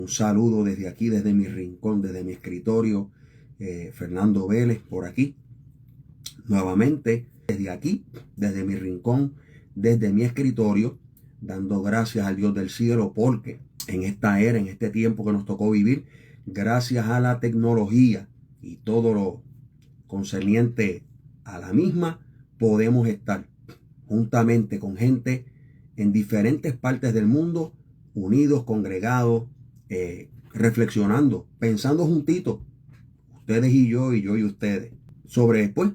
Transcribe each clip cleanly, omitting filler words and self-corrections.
Un saludo desde aquí, desde mi rincón, desde mi escritorio. Fernando Vélez por aquí. Nuevamente, desde aquí, desde mi rincón, desde mi escritorio, dando gracias al Dios del cielo porque en esta era, en este tiempo que nos tocó vivir, gracias a la tecnología y todo lo concerniente a la misma, podemos estar juntamente con gente en diferentes partes del mundo, unidos, congregados, reflexionando, pensando juntitos, ustedes y yo y ustedes, sobre pues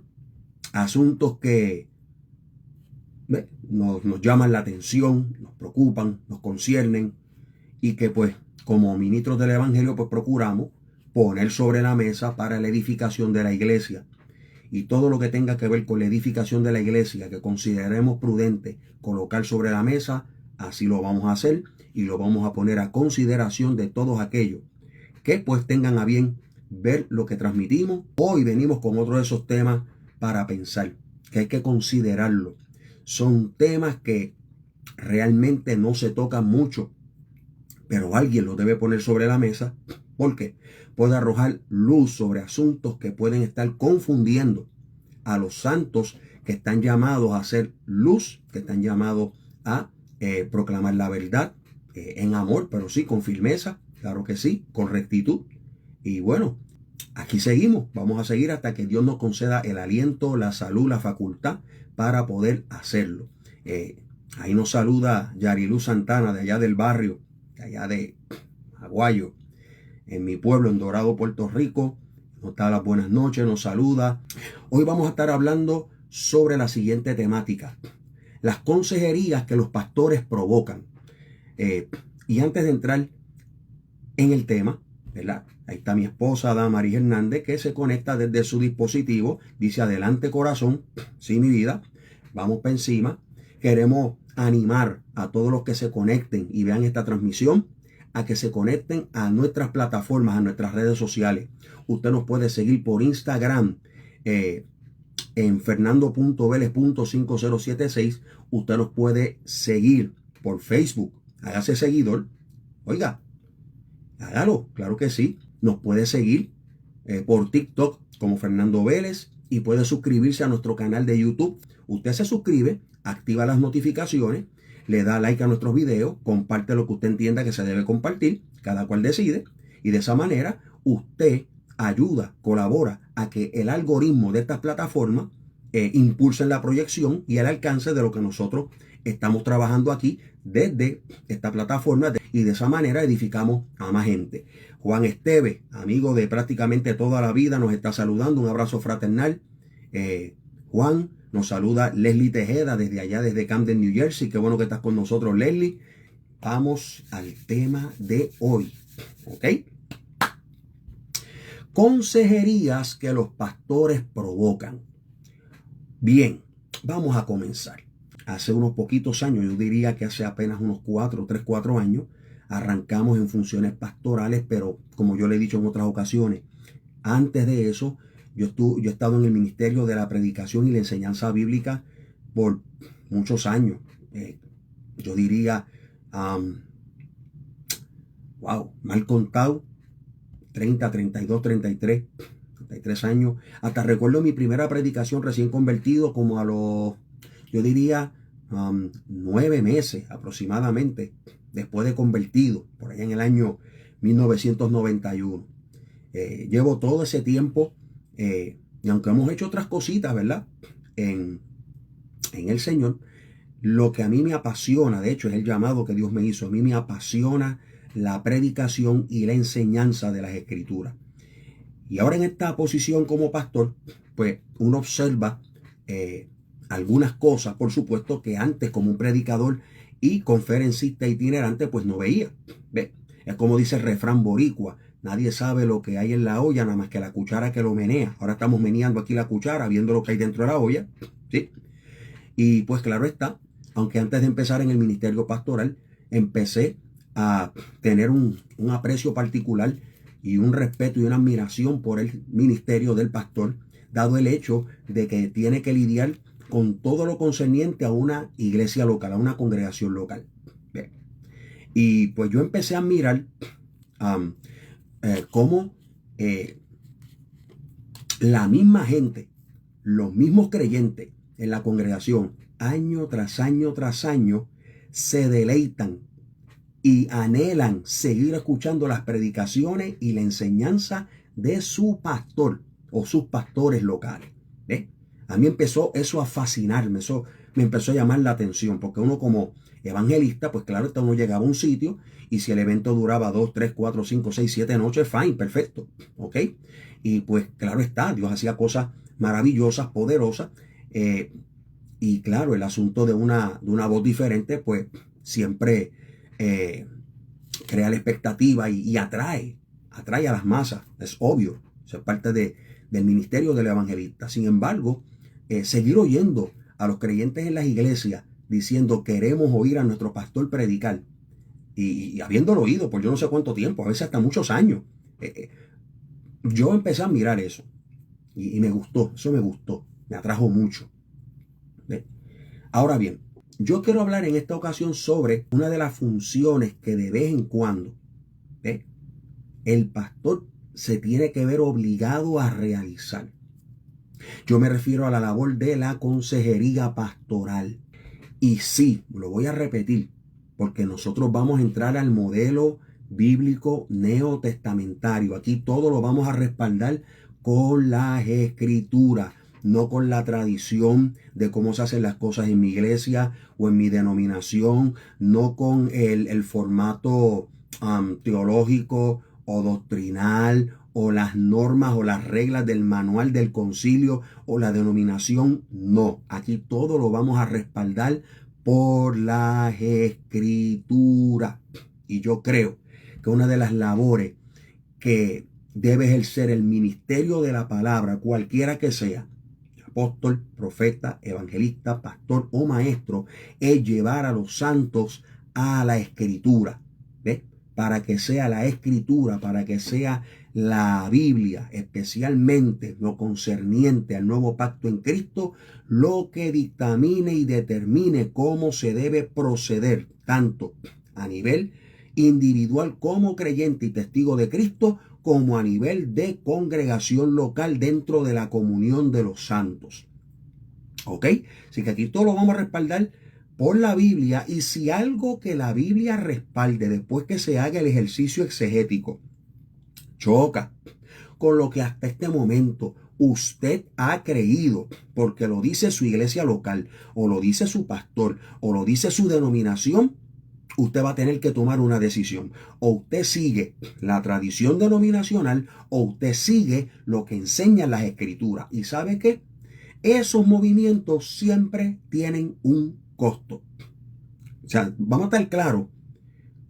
asuntos que nos llaman la atención, nos preocupan, nos conciernen y que pues como ministros del Evangelio pues procuramos poner sobre la mesa para la edificación de la iglesia. Y todo lo que tenga que ver con la edificación de la iglesia que consideremos prudente colocar sobre la mesa, así lo vamos a hacer y lo vamos a poner a consideración de todos aquellos que pues tengan a bien ver lo que transmitimos. Hoy venimos con otro de esos temas para pensar, que hay que considerarlo. Son temas que realmente no se tocan mucho, pero alguien los debe poner sobre la mesa porque puede arrojar luz sobre asuntos que pueden estar confundiendo a los santos que están llamados a hacer luz, que están llamados a proclamar la verdad en amor, pero sí con firmeza, claro que sí, con rectitud. Y bueno, aquí seguimos, vamos a seguir hasta que Dios nos conceda el aliento, la salud, la facultad para poder hacerlo. Ahí nos saluda Yariluz Santana de allá del barrio, de allá de Aguayo, en mi pueblo, en Dorado, Puerto Rico. Nos da las buenas noches, nos saluda. Hoy vamos a estar hablando sobre la siguiente temática: las consejerías que los pastores provocan. Y antes de entrar en el tema, ¿verdad? Ahí está mi esposa, Damaris Hernández, que se conecta desde su dispositivo. Dice: adelante, corazón. Sí, mi vida. Vamos para encima. Queremos animar a todos los que se conecten y vean esta transmisión a que se conecten a nuestras plataformas, a nuestras redes sociales. Usted nos puede seguir por Instagram en fernando.velez.5076. Usted nos puede seguir por Facebook. Hágase seguidor. Oiga, hágalo, claro que sí. Nos puede seguir por TikTok como Fernando Vélez y puede suscribirse a nuestro canal de YouTube. Usted se suscribe, activa las notificaciones, le da like a nuestros videos, comparte lo que usted entienda que se debe compartir, cada cual decide, y de esa manera usted ayuda, colabora a que el algoritmo de estas plataformas impulse la proyección y el alcance de lo que nosotros estamos trabajando aquí desde esta plataforma, y de esa manera edificamos a más gente. Juan Esteve, amigo de prácticamente toda la vida, nos está saludando. Un abrazo fraternal. Juan, nos saluda Leslie Tejeda desde allá, desde Camden, New Jersey. Qué bueno que estás con nosotros, Leslie. Vamos al tema de hoy. ¿Ok? Consejerías que los pastores provocan. Bien, vamos a comenzar. Hace unos poquitos años, yo diría que hace apenas unos 4 años, arrancamos en funciones pastorales, pero como yo le he dicho en otras ocasiones, antes de eso, yo he estado en el ministerio de la predicación y la enseñanza bíblica por muchos años. Yo diría, mal contado, 30, 32, 33 años. Hasta recuerdo mi primera predicación recién convertido como a los, yo diría, 9 meses aproximadamente después de convertido, por allá en el año 1991. Llevo todo ese tiempo, y aunque hemos hecho otras cositas, ¿verdad? En el Señor, lo que a mí me apasiona, de hecho es el llamado que Dios me hizo, a mí me apasiona la predicación y la enseñanza de las Escrituras. Y ahora en esta posición como pastor, pues uno observa algunas cosas, por supuesto, que antes como un predicador y conferencista itinerante, pues no veía. ¿Ve? Es como dice el refrán boricua: nadie sabe lo que hay en la olla, nada más que la cuchara que lo menea. Ahora estamos meneando aquí la cuchara, viendo lo que hay dentro de la olla, ¿sí? Y pues claro está, aunque antes de empezar en el ministerio pastoral, empecé a tener un aprecio particular y un respeto y una admiración por el ministerio del pastor, dado el hecho de que tiene que lidiar con todo lo concerniente a una iglesia local, a una congregación local. Bien. Y pues yo empecé a admirar cómo la misma gente, los mismos creyentes en la congregación, año tras año tras año, se deleitan y anhelan seguir escuchando las predicaciones y la enseñanza de su pastor o sus pastores locales. ¿Ves? A mí empezó eso a fascinarme, eso me empezó a llamar la atención, porque uno como evangelista, pues claro, uno llegaba a un sitio y si el evento duraba 2, 3, 4, 5, 6, 7 noches, fine, perfecto, ¿ok? Y pues claro está, Dios hacía cosas maravillosas, poderosas, y claro, el asunto de una voz diferente, pues siempre crea la expectativa y atrae a las masas, es obvio, eso es parte del ministerio del evangelista. Sin embargo, seguir oyendo a los creyentes en las iglesias diciendo queremos oír a nuestro pastor predicar y habiéndolo oído por yo no sé cuánto tiempo, a veces hasta muchos años, yo empecé a mirar eso y me gustó, eso me gustó, me atrajo mucho. Ahora bien, yo quiero hablar en esta ocasión sobre una de las funciones que de vez en cuando el pastor se tiene que ver obligado a realizar. Yo me refiero a la labor de la consejería pastoral. Y sí, lo voy a repetir, porque nosotros vamos a entrar al modelo bíblico neotestamentario. Aquí todo lo vamos a respaldar con las escrituras, no con la tradición de cómo se hacen las cosas en mi iglesia o en mi denominación, no con el formato teológico o doctrinal o las normas o las reglas del manual del concilio o la denominación. No, aquí todo lo vamos a respaldar por las escrituras. Y yo creo que una de las labores que debe ejercer el ministerio de la palabra, cualquiera que sea, apóstol, profeta, evangelista, pastor o maestro, es llevar a los santos a la escritura. ¿Ves? Para que sea la escritura, para que sea la Biblia, especialmente lo concerniente al nuevo pacto en Cristo, lo que dictamine y determine cómo se debe proceder, tanto a nivel individual como creyente y testigo de Cristo, como a nivel de congregación local dentro de la comunión de los santos. ¿Ok? Así que aquí todo lo vamos a respaldar por la Biblia, y si algo que la Biblia respalde después que se haga el ejercicio exegético choca con lo que hasta este momento usted ha creído, porque lo dice su iglesia local, o lo dice su pastor, o lo dice su denominación, usted va a tener que tomar una decisión. O usted sigue la tradición denominacional, o usted sigue lo que enseñan las escrituras. ¿Y sabe qué? Esos movimientos siempre tienen un costo. O sea, vamos a estar claros,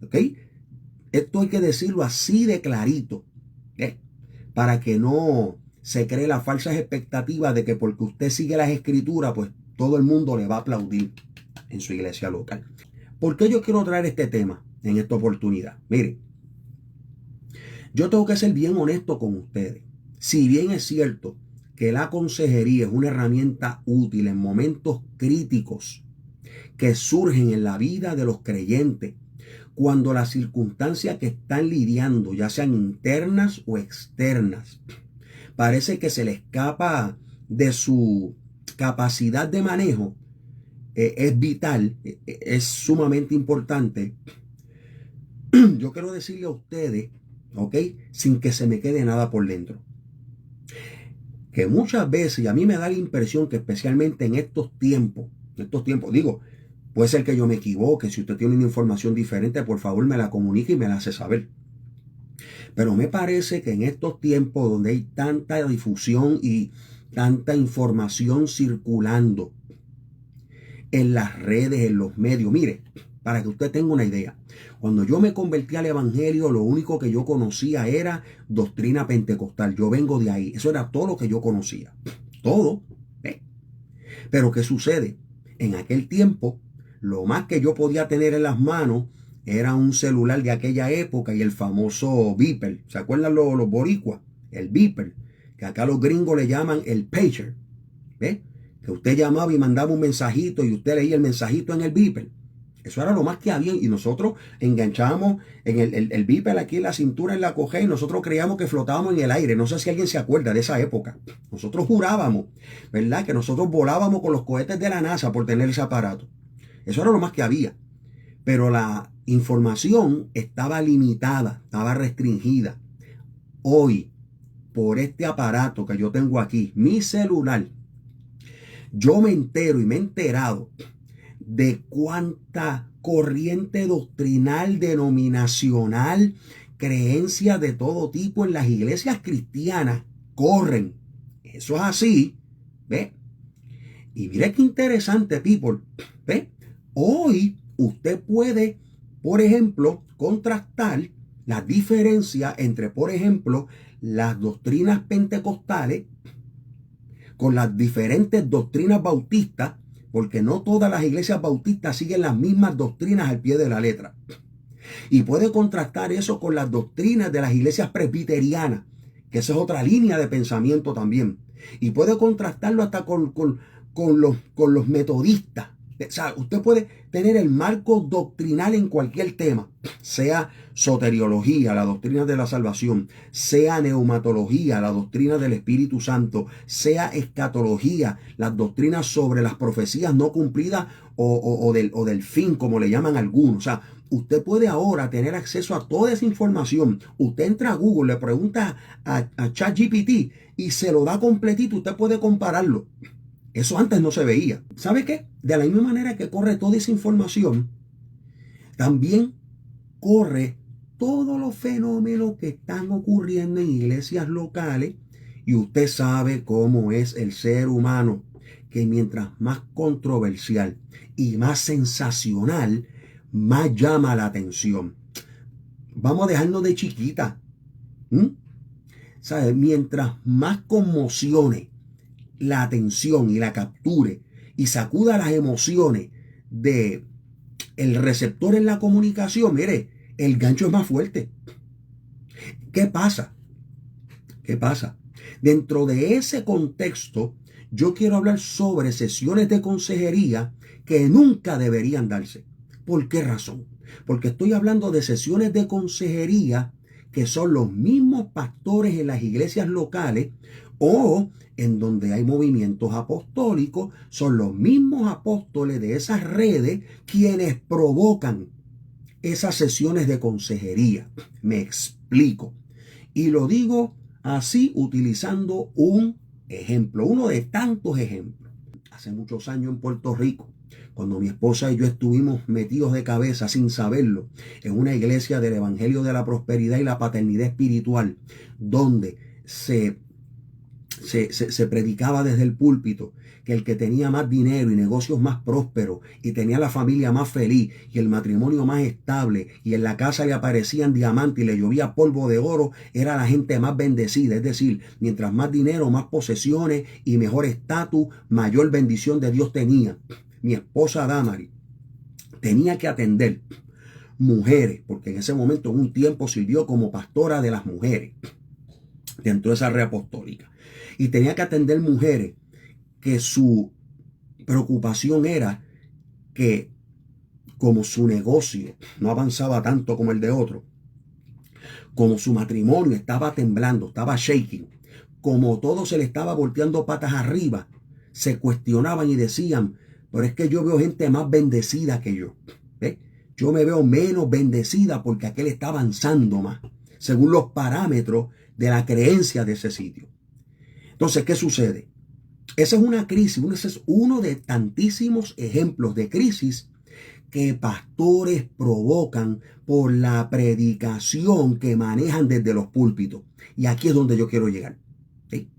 ¿ok? Esto hay que decirlo así de clarito, ¿eh? Para que no se cree las falsas expectativas de que porque usted sigue las escrituras, pues todo el mundo le va a aplaudir en su iglesia local. ¿Por qué yo quiero traer este tema en esta oportunidad? Mire, yo tengo que ser bien honesto con ustedes. Si bien es cierto que la consejería es una herramienta útil en momentos críticos que surgen en la vida de los creyentes, cuando las circunstancias que están lidiando, ya sean internas o externas, parece que se le escapa de su capacidad de manejo, es vital, es sumamente importante. Yo quiero decirle a ustedes, ¿ok? Sin que se me quede nada por dentro, que muchas veces, y a mí me da la impresión que especialmente en estos tiempos, digo, puede ser que yo me equivoque. Si usted tiene una información diferente, por favor me la comunique y me la hace saber. Pero me parece que en estos tiempos donde hay tanta difusión y tanta información circulando en las redes, en los medios, mire, para que usted tenga una idea, cuando yo me convertí al evangelio, lo único que yo conocía era doctrina pentecostal. Yo vengo de ahí. Eso era todo lo que yo conocía. Todo. ¿Ve? Pero ¿qué sucede? En aquel tiempo, lo más que yo podía tener en las manos era un celular de aquella época y el famoso beeper. ¿Se acuerdan los boricuas? El beeper, que acá los gringos le llaman el pager. ¿Ve? Que usted llamaba y mandaba un mensajito y usted leía el mensajito en el beeper. Eso era lo más que había y nosotros enganchábamos en el bípel aquí en la cintura, en la cojea y nosotros creíamos que flotábamos en el aire. No sé si alguien se acuerda de esa época. Nosotros jurábamos, ¿verdad? Que nosotros volábamos con los cohetes de la NASA por tener ese aparato. Eso era lo más que había. Pero la información estaba limitada, estaba restringida. Hoy, por este aparato que yo tengo aquí, mi celular, yo me entero y me he enterado de cuánta corriente doctrinal, denominacional, creencias de todo tipo en las iglesias cristianas corren. Eso es así, ¿ve? Y mire qué interesante, people, ¿ve? Hoy usted puede, por ejemplo, contrastar la diferencia entre, por ejemplo, las doctrinas pentecostales con las diferentes doctrinas bautistas, porque no todas las iglesias bautistas siguen las mismas doctrinas al pie de la letra. Y puede contrastar eso con las doctrinas de las iglesias presbiterianas, que esa es otra línea de pensamiento también. Y puede contrastarlo hasta con los metodistas. O sea, usted puede tener el marco doctrinal en cualquier tema, sea soteriología, la doctrina de la salvación, sea neumatología, la doctrina del Espíritu Santo, sea escatología, las doctrinas sobre las profecías no cumplidas o del fin, como le llaman algunos. O sea, usted puede ahora tener acceso a toda esa información. Usted entra a Google, le pregunta a ChatGPT y se lo da completito. Usted puede compararlo. Eso antes no se veía. ¿Sabe qué? De la misma manera que corre toda esa información, también corre todos los fenómenos que están ocurriendo en iglesias locales. Y usted sabe cómo es el ser humano, que mientras más controversial y más sensacional, más llama la atención. Vamos a dejarnos de chiquita. ¿Sabe? Mientras más conmocione la atención y la capture y sacuda las emociones de el receptor en la comunicación, mire, el gancho es más fuerte. ¿Qué pasa? ¿Qué pasa? Dentro de ese contexto, yo quiero hablar sobre sesiones de consejería que nunca deberían darse. ¿Por qué razón? Porque estoy hablando de sesiones de consejería que son los mismos pastores en las iglesias locales o en donde hay movimientos apostólicos, son los mismos apóstoles de esas redes quienes provocan esas sesiones de consejería. Me explico. Y lo digo así utilizando un ejemplo, uno de tantos ejemplos. Hace muchos años en Puerto Rico, cuando mi esposa y yo estuvimos metidos de cabeza sin saberlo en una iglesia del Evangelio de la Prosperidad y la Paternidad Espiritual, donde se predicaba desde el púlpito que el que tenía más dinero y negocios más prósperos y tenía la familia más feliz y el matrimonio más estable y en la casa le aparecían diamantes y le llovía polvo de oro, era la gente más bendecida. Es decir, mientras más dinero, más posesiones y mejor estatus, mayor bendición de Dios tenía. Mi esposa Damari tenía que atender mujeres, porque en ese momento en un tiempo sirvió como pastora de las mujeres dentro de esa red apostólica. Y tenía que atender mujeres que su preocupación era que, como su negocio no avanzaba tanto como el de otro, como su matrimonio estaba temblando, estaba shaking, como todo se le estaba volteando patas arriba, se cuestionaban y decían, pero es que yo veo gente más bendecida que yo. ¿Ve? Yo me veo menos bendecida porque aquel está avanzando más, según los parámetros de la creencia de ese sitio. Entonces, ¿qué sucede? Esa es una crisis, ese es uno de tantísimos ejemplos de crisis que pastores provocan por la predicación que manejan desde los púlpitos. Y aquí es donde yo quiero llegar. ¿Sí?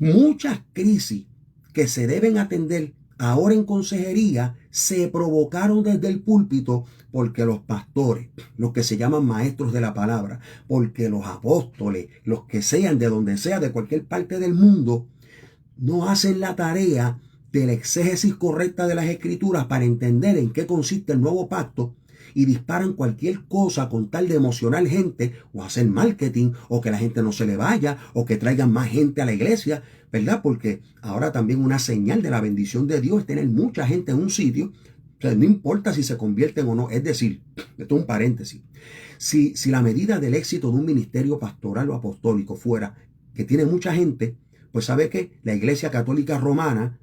Muchas crisis que se deben atender ahora en consejería se provocaron desde el púlpito porque los pastores, los que se llaman maestros de la palabra, porque los apóstoles, los que sean de donde sea, de cualquier parte del mundo, no hacen la tarea de la exégesis correcta de las escrituras para entender en qué consiste el nuevo pacto y disparan cualquier cosa con tal de emocionar gente o hacer marketing o que la gente no se le vaya o que traigan más gente a la iglesia, ¿verdad? Porque ahora también una señal de la bendición de Dios es tener mucha gente en un sitio. O sea, no importa si se convierten o no. Es decir, esto es un paréntesis. Si la medida del éxito de un ministerio pastoral o apostólico fuera que tiene mucha gente, pues sabe que la Iglesia Católica Romana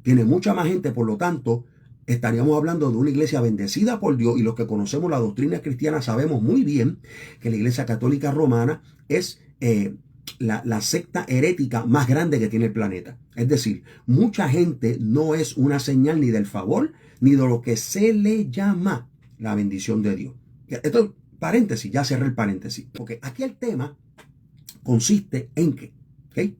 tiene mucha más gente, por lo tanto, estaríamos hablando de una iglesia bendecida por Dios, y los que conocemos la doctrina cristiana sabemos muy bien que la Iglesia Católica Romana es la secta herética más grande que tiene el planeta. Es decir, mucha gente no es una señal ni del favor ni de lo que se le llama la bendición de Dios. Esto, paréntesis, ya cerré el paréntesis, porque aquí el tema consiste en que, ¿okay?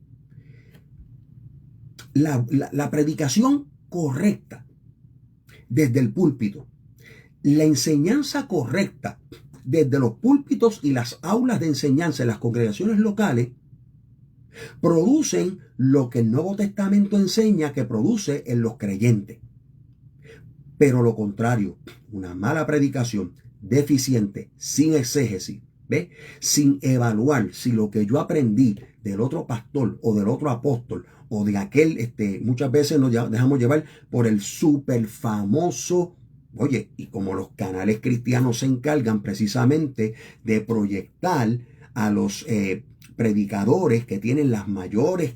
La predicación correcta desde el púlpito, la enseñanza correcta desde los púlpitos y las aulas de enseñanza en las congregaciones locales producen lo que el Nuevo Testamento enseña que produce en los creyentes. Pero lo contrario, una mala predicación deficiente, sin exégesis, ¿ve? Sin evaluar si lo que yo aprendí del otro pastor o del otro apóstol o de aquel, muchas veces nos dejamos llevar por el súper famoso. Oye, y como los canales cristianos se encargan precisamente de proyectar a los predicadores que tienen las mayores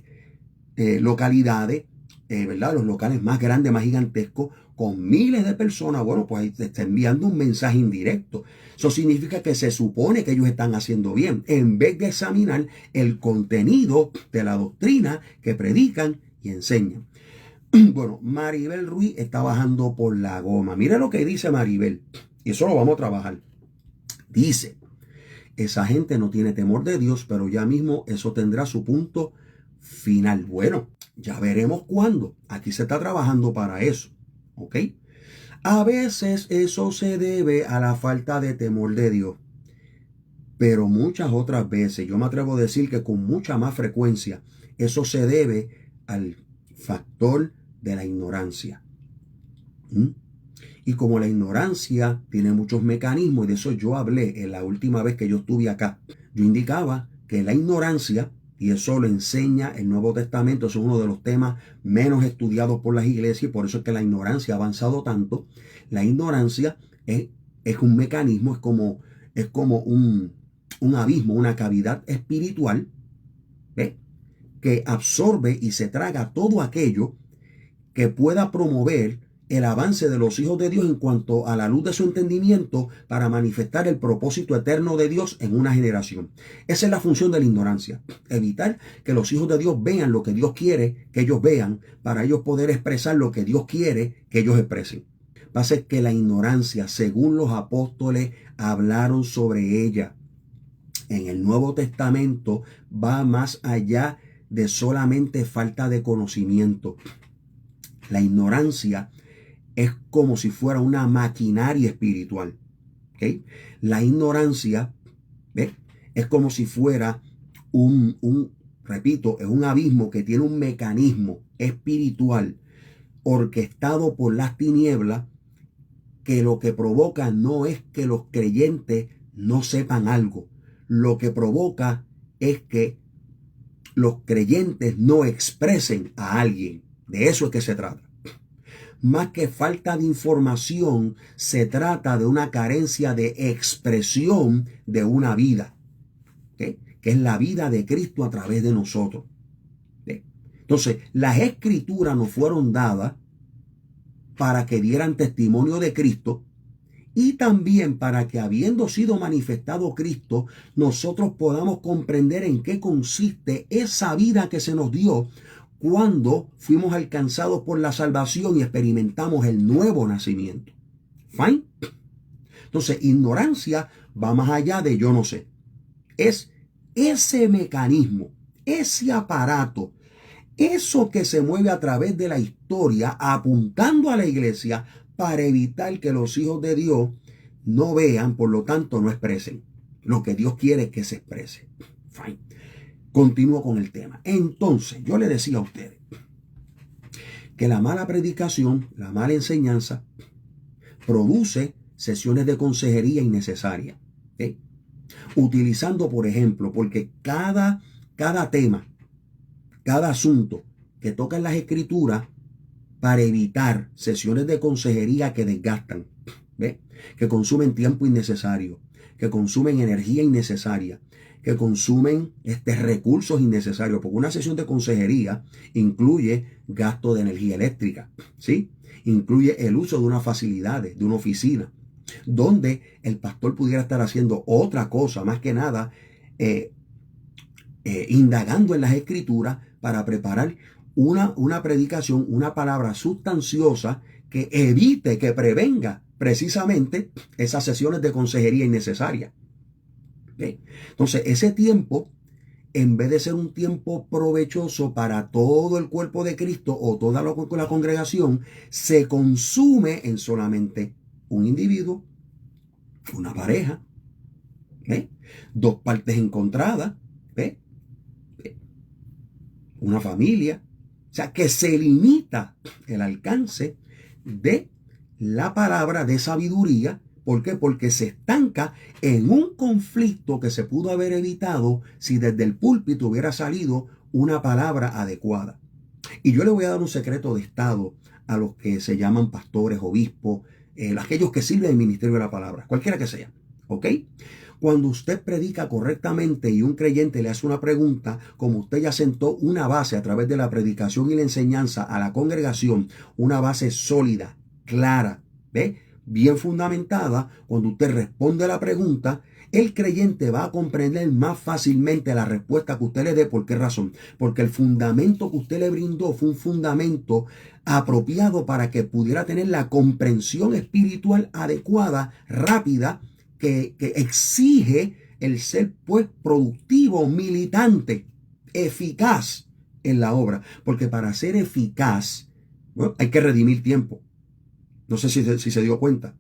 localidades, ¿verdad? Los locales más grandes, más gigantescos, con miles de personas, bueno, pues ahí te está enviando un mensaje indirecto. Eso significa que se supone que ellos están haciendo bien, en vez de examinar el contenido de la doctrina que predican y enseñan. Bueno, Maribel Ruiz está bajando por la goma. Mira lo que dice Maribel, y eso lo vamos a trabajar. Dice, esa gente no tiene temor de Dios, pero ya mismo eso tendrá su punto final. Bueno, ya veremos cuándo. Aquí se está trabajando para eso. ¿Ok? A veces eso se debe a la falta de temor de Dios. Pero muchas otras veces, yo me atrevo a decir que con mucha más frecuencia, eso se debe al factor de la ignorancia. Y como la ignorancia tiene muchos mecanismos, y de eso yo hablé en la última vez que yo estuve acá, yo indicaba que la ignorancia, y eso lo enseña el Nuevo Testamento, es uno de los temas menos estudiados por las iglesias, y por eso es que la ignorancia ha avanzado tanto. La ignorancia es un mecanismo, es como un abismo, una cavidad espiritual, ¿ve? Que absorbe y se traga todo aquello que pueda promover el avance de los hijos de Dios en cuanto a la luz de su entendimiento para manifestar el propósito eterno de Dios en una generación. Esa es la función de la ignorancia, evitar que los hijos de Dios vean lo que Dios quiere que ellos vean, para ellos poder expresar lo que Dios quiere que ellos expresen. Pasa que la ignorancia, según los apóstoles hablaron sobre ella en el Nuevo Testamento, va más allá de solamente falta de conocimiento. La ignorancia es como si fuera una maquinaria espiritual. ¿Okay? La ignorancia, ¿ve? Es como si fuera repito, es un abismo que tiene un mecanismo espiritual orquestado por las tinieblas, que lo que provoca no es que los creyentes no sepan algo. Lo que provoca es que los creyentes no expresen a alguien. De eso es que se trata. Más que falta de información, se trata de una carencia de expresión de una vida, ¿okay? Que es la vida de Cristo a través de nosotros. ¿Okay? Entonces, las escrituras nos fueron dadas para que dieran testimonio de Cristo, y también para que, habiendo sido manifestado Cristo, nosotros podamos comprender en qué consiste esa vida que se nos dio cuando fuimos alcanzados por la salvación y experimentamos el nuevo nacimiento. ¿Fine? Entonces, ignorancia va más allá de yo no sé. Es ese mecanismo, ese aparato, eso que se mueve a través de la historia apuntando a la iglesia para evitar que los hijos de Dios no vean, por lo tanto no expresen lo que Dios quiere que se exprese. Fine. Continúo con el tema. Entonces, yo le decía a ustedes que la mala predicación, la mala enseñanza, produce sesiones de consejería innecesarias. ¿Okay? Utilizando, por ejemplo, porque cada tema, cada asunto que toca en las escrituras para evitar sesiones de consejería que desgastan, ¿ve? Que consumen tiempo innecesario, que consumen energía innecesaria, que consumen recursos innecesarios, porque una sesión de consejería incluye gasto de energía eléctrica, ¿sí? Incluye el uso de unas facilidades, de una oficina, donde el pastor pudiera estar haciendo otra cosa, más que nada, indagando en las escrituras para preparar una predicación, una palabra sustanciosa que evite, que prevenga precisamente esas sesiones de consejería innecesarias. ¿Okay? Entonces, ese tiempo, en vez de ser un tiempo provechoso para todo el cuerpo de Cristo o toda la congregación, se consume en solamente un individuo, una pareja, ¿ve? Dos partes encontradas, ¿ve? Una familia. O sea, que se limita el alcance de la palabra de sabiduría. ¿Por qué? Porque se estanca en un conflicto que se pudo haber evitado si desde el púlpito hubiera salido una palabra adecuada. Y yo le voy a dar un secreto de Estado a los que se llaman pastores, obispos, aquellos que sirven el ministerio de la palabra, cualquiera que sea. ¿Ok? Cuando usted predica correctamente y un creyente le hace una pregunta, como usted ya sentó una base a través de la predicación y la enseñanza a la congregación, una base sólida, clara, ¿ve? Bien fundamentada, cuando usted responde a la pregunta, el creyente va a comprender más fácilmente la respuesta que usted le dé. ¿Por qué razón? Porque el fundamento que usted le brindó fue un fundamento apropiado para que pudiera tener la comprensión espiritual adecuada, rápida, que exige el ser pues productivo, militante, eficaz en la obra. Porque para ser eficaz, bueno, hay que redimir tiempo. No sé si se dio cuenta.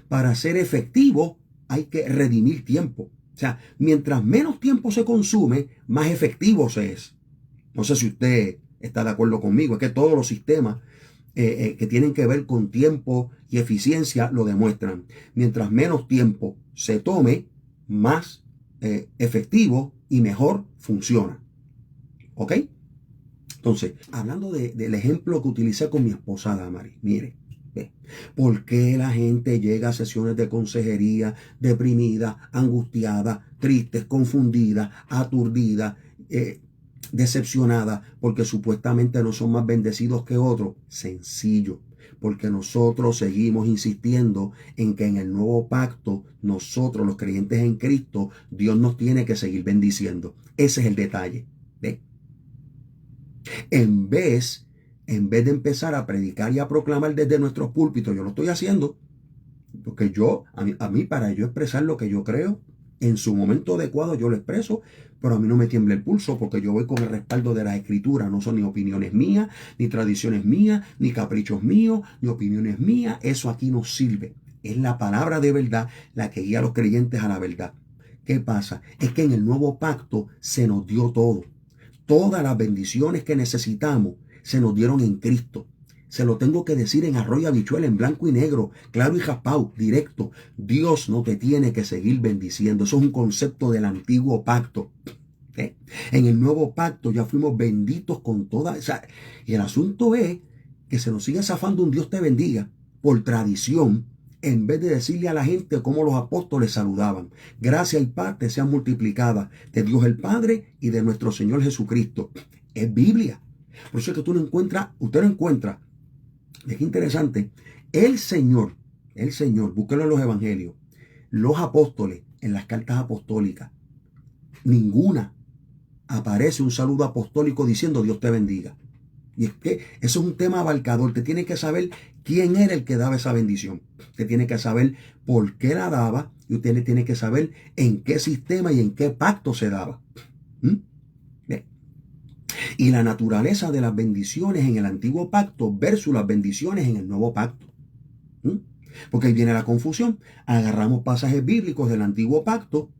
Para ser efectivo hay que redimir tiempo. O sea, mientras menos tiempo se consume, más efectivo se es. No sé si usted está de acuerdo conmigo. Es que todos los sistemas que tienen que ver con tiempo y eficiencia lo demuestran. Mientras menos tiempo se tome, más efectivo y mejor funciona. ¿Ok? Entonces, hablando del ejemplo que utilicé con mi esposa Damari, mire, ¿por qué la gente llega a sesiones de consejería deprimida, angustiada, triste, confundida, aturdida, decepcionada, porque supuestamente no son más bendecidos que otros? Sencillo, porque nosotros seguimos insistiendo en que en el nuevo pacto, nosotros los creyentes en Cristo, Dios nos tiene que seguir bendiciendo. Ese es el detalle. ¿Ve? En vez de empezar a predicar y a proclamar desde nuestros púlpitos, yo lo estoy haciendo, porque a mí para yo expresar lo que yo creo, en su momento adecuado yo lo expreso, pero a mí no me tiembla el pulso porque yo voy con el respaldo de la Escritura. No son ni opiniones mías, ni tradiciones mías, ni caprichos míos, ni opiniones mías. Eso aquí no sirve. Es la palabra de verdad la que guía a los creyentes a la verdad. ¿Qué pasa? Es que en el nuevo pacto se nos dio todo. Todas las bendiciones que necesitamos se nos dieron en Cristo. Se lo tengo que decir en arroyo habichuela, en blanco y negro, claro y jaspao, directo. Dios no te tiene que seguir bendiciendo. Eso es un concepto del antiguo pacto. ¿Eh? En el nuevo pacto ya fuimos benditos con toda esa. Y el asunto es que se nos sigue zafando un Dios te bendiga por tradición, en vez de decirle a la gente cómo los apóstoles saludaban. Gracia y paz te sean multiplicadas de Dios el Padre y de nuestro Señor Jesucristo. Es Biblia. Por eso es que usted no encuentra. Es interesante. El Señor, búsquelo en los evangelios, los apóstoles, en las cartas apostólicas, ninguna aparece un saludo apostólico diciendo Dios te bendiga. Y es que eso es un tema abarcador. Usted tiene que saber quién era el que daba esa bendición. Usted tiene que saber por qué la daba y usted le tiene que saber en qué sistema y en qué pacto se daba. Y la naturaleza de las bendiciones en el antiguo pacto versus las bendiciones en el nuevo pacto. Porque ahí viene la confusión. Agarramos pasajes bíblicos del antiguo pacto,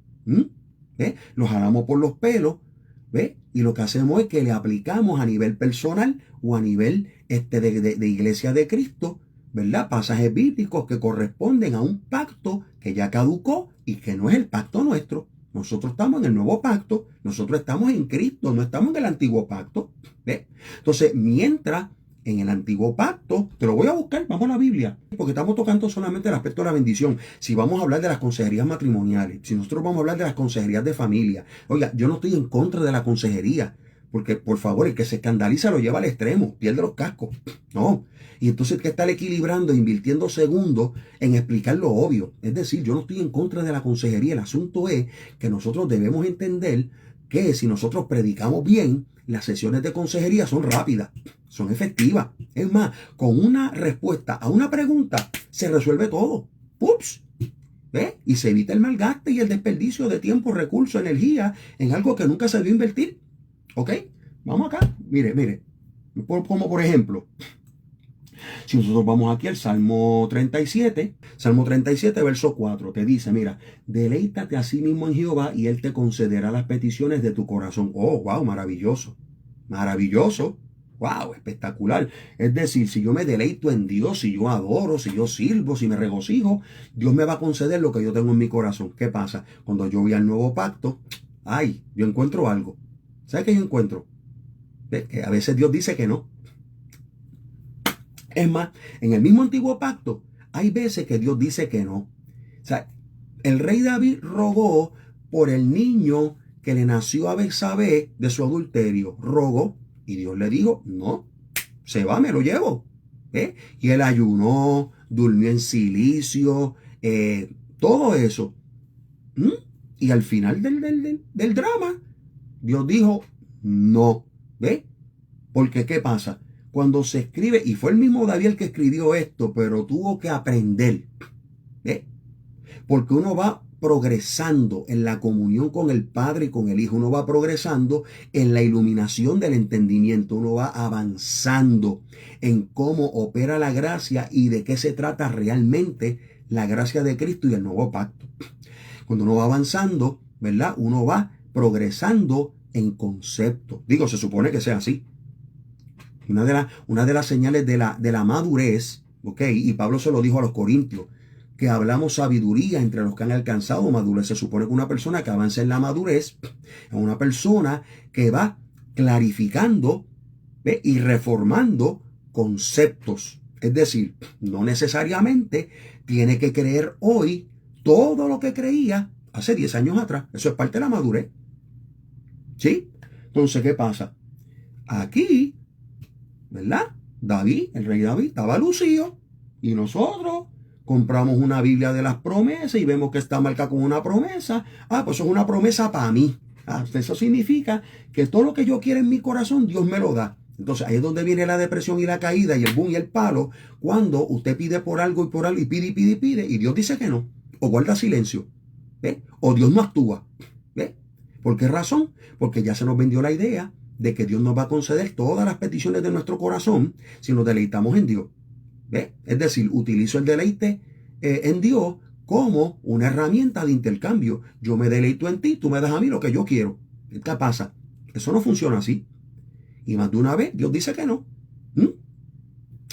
los jalamos por los pelos, ¿ve? Y lo que hacemos es que le aplicamos a nivel personal o a nivel de iglesia de Cristo, ¿verdad? Pasajes bíblicos que corresponden a un pacto que ya caducó y que no es el pacto nuestro. Nosotros estamos en el nuevo pacto, nosotros estamos en Cristo, no estamos en el antiguo pacto. ¿Ve? Entonces, mientras en el antiguo pacto, te lo voy a buscar, vamos a la Biblia, porque estamos tocando solamente el aspecto de la bendición. Si vamos a hablar de las consejerías matrimoniales, si nosotros vamos a hablar de las consejerías de familia, oiga, yo no estoy en contra de la consejería, porque por favor, el que se escandaliza lo lleva al extremo, pierde los cascos. No. Y entonces hay que estar equilibrando, invirtiendo segundos en explicar lo obvio. Es decir, yo no estoy en contra de la consejería. El asunto es que nosotros debemos entender que si nosotros predicamos bien, las sesiones de consejería son rápidas, son efectivas. Es más, con una respuesta a una pregunta se resuelve todo. ¡Ups! ¿Ve? Y se evita el malgaste y el desperdicio de tiempo, recursos, energía en algo que nunca se debió invertir. ¿Ok? Vamos acá. Mire. Como por ejemplo, si nosotros vamos aquí al Salmo 37, verso 4, te dice, mira, deleítate a sí mismo en Jehová y Él te concederá las peticiones de tu corazón. Oh, wow, maravilloso. Maravilloso. Wow, espectacular. Es decir, si yo me deleito en Dios, si yo adoro, si yo sirvo, si me regocijo, Dios me va a conceder lo que yo tengo en mi corazón. ¿Qué pasa? Cuando yo voy al nuevo pacto, ay, yo encuentro algo. ¿Sabes qué yo encuentro? Que a veces Dios dice que no. Es más, en el mismo antiguo pacto, hay veces que Dios dice que no. O sea, el rey David rogó por el niño que le nació a Betsabé de su adulterio. Rogó y Dios le dijo, no, se va, me lo llevo. Y él ayunó, durmió en silicio, todo eso. Y al final del drama, Dios dijo, no. ¿Ve? Porque ¿qué pasa? Cuando se escribe, y fue el mismo David el que escribió esto, pero tuvo que aprender. ¿Ve? Porque uno va progresando en la comunión con el Padre y con el Hijo. Uno va progresando en la iluminación del entendimiento. Uno va avanzando en cómo opera la gracia y de qué se trata realmente la gracia de Cristo y el nuevo pacto. Cuando uno va avanzando, ¿verdad? Uno va progresando en concepto. Digo, se supone que sea así. Una de las señales de la madurez, ¿ok? Y Pablo se lo dijo a los corintios, que hablamos sabiduría entre los que han alcanzado madurez. Se supone que una persona que avanza en la madurez es una persona que va clarificando, ¿ve? Y reformando conceptos. Es decir, no necesariamente tiene que creer hoy todo lo que creía hace 10 años atrás. Eso es parte de la madurez. ¿Sí? Entonces, ¿qué pasa? Aquí, ¿verdad? David, el rey David, estaba lucido y nosotros compramos una Biblia de las promesas y vemos que está marcada con una promesa. Ah, pues eso es una promesa para mí. Ah, eso significa que todo lo que yo quiero en mi corazón, Dios me lo da. Entonces ahí es donde viene la depresión y la caída y el boom y el palo, cuando usted pide por algo y pide y Dios dice que no, o guarda silencio, ¿ve? O Dios no actúa, ¿ve? ¿Por qué razón? Porque ya se nos vendió la idea de que Dios nos va a conceder todas las peticiones de nuestro corazón si nos deleitamos en Dios. ¿Ve? Es decir, utilizo el deleite en Dios como una herramienta de intercambio. Yo me deleito en ti, tú me das a mí lo que yo quiero. ¿Qué pasa? Eso no funciona así. Y más de una vez Dios dice que no.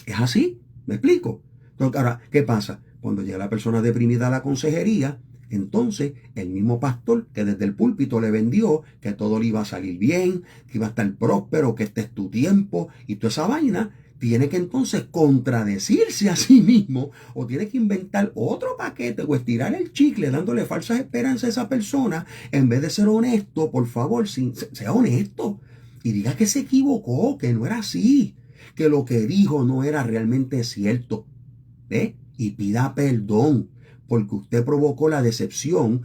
Es así, ¿me explico? Entonces, ahora, ¿qué pasa? Cuando llega la persona deprimida a la consejería, entonces el mismo pastor que desde el púlpito le vendió que todo le iba a salir bien, que iba a estar próspero, que este es tu tiempo y toda esa vaina, tiene que entonces contradecirse a sí mismo o tiene que inventar otro paquete o estirar el chicle dándole falsas esperanzas a esa persona en vez de ser honesto. Por favor, sea honesto y diga que se equivocó, que no era así, que lo que dijo no era realmente cierto. ¿Ve? Y pida perdón porque usted provocó la decepción.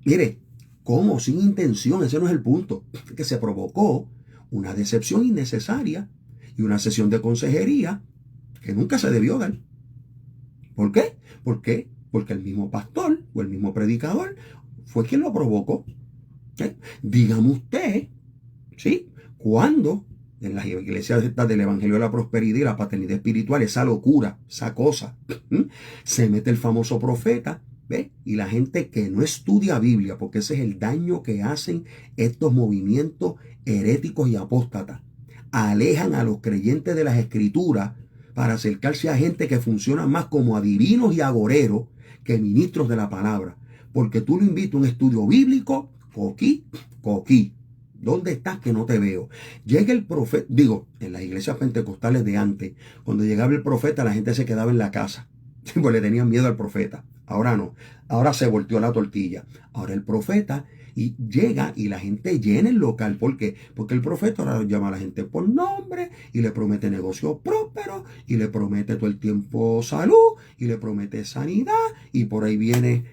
Mire, ¿cómo? Sin intención, ese no es el punto. Es que se provocó una decepción innecesaria y una sesión de consejería que nunca se debió dar. ¿Por qué? ¿Por qué? Porque el mismo pastor o el mismo predicador fue quien lo provocó. Dígame usted, ¿sí? ¿Cuándo en las iglesias del Evangelio de la Prosperidad y la Paternidad Espiritual, esa locura, esa cosa, se mete el famoso profeta, ¿ve? Y la gente que no estudia Biblia, porque ese es el daño que hacen estos movimientos heréticos y apóstatas, alejan a los creyentes de las Escrituras para acercarse a gente que funciona más como adivinos y agoreros que ministros de la palabra. Porque tú lo invitas a un estudio bíblico, coquí. ¿Dónde estás que no te veo? Llega el profeta, digo, en las iglesias pentecostales de antes, cuando llegaba el profeta, la gente se quedaba en la casa. Pues le tenían miedo al profeta. Ahora no. Ahora se volteó la tortilla. Ahora el profeta y llega y la gente llena el local. ¿Por qué? Porque el profeta ahora llama a la gente por nombre y le promete negocio próspero y le promete todo el tiempo salud y le promete sanidad y por ahí viene,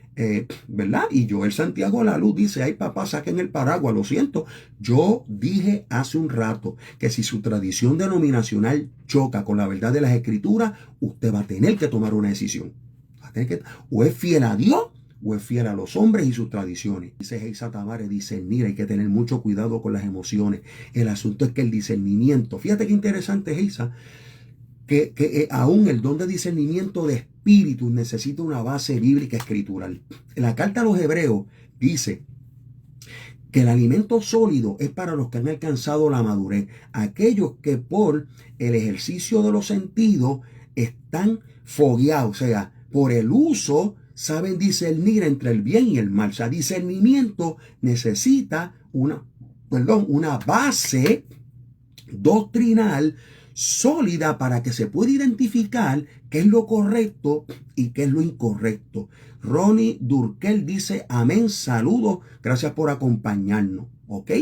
¿verdad? Y Joel Santiago La Luz dice, ay papá, saquen el paraguas, lo siento. Yo dije hace un rato que si su tradición denominacional choca con la verdad de las escrituras, usted va a tener que tomar una decisión. Va a tener que, o es fiel a Dios o es fiel a los hombres y sus tradiciones. Dice Geisa Tavares, discernir, hay que tener mucho cuidado con las emociones. El asunto es que el discernimiento, fíjate qué interesante, Geisa, que aún el don de discernimiento de espíritu necesita una base bíblica escritural. En la carta a los Hebreos dice que el alimento sólido es para los que han alcanzado la madurez, aquellos que por el ejercicio de los sentidos están fogueados, o sea, por el uso saben discernir entre el bien y el mal. O sea, discernimiento necesita una base doctrinal sólida para que se pueda identificar qué es lo correcto y qué es lo incorrecto. Ronnie Durkel dice, amén, saludos, gracias por acompañarnos, ¿ok?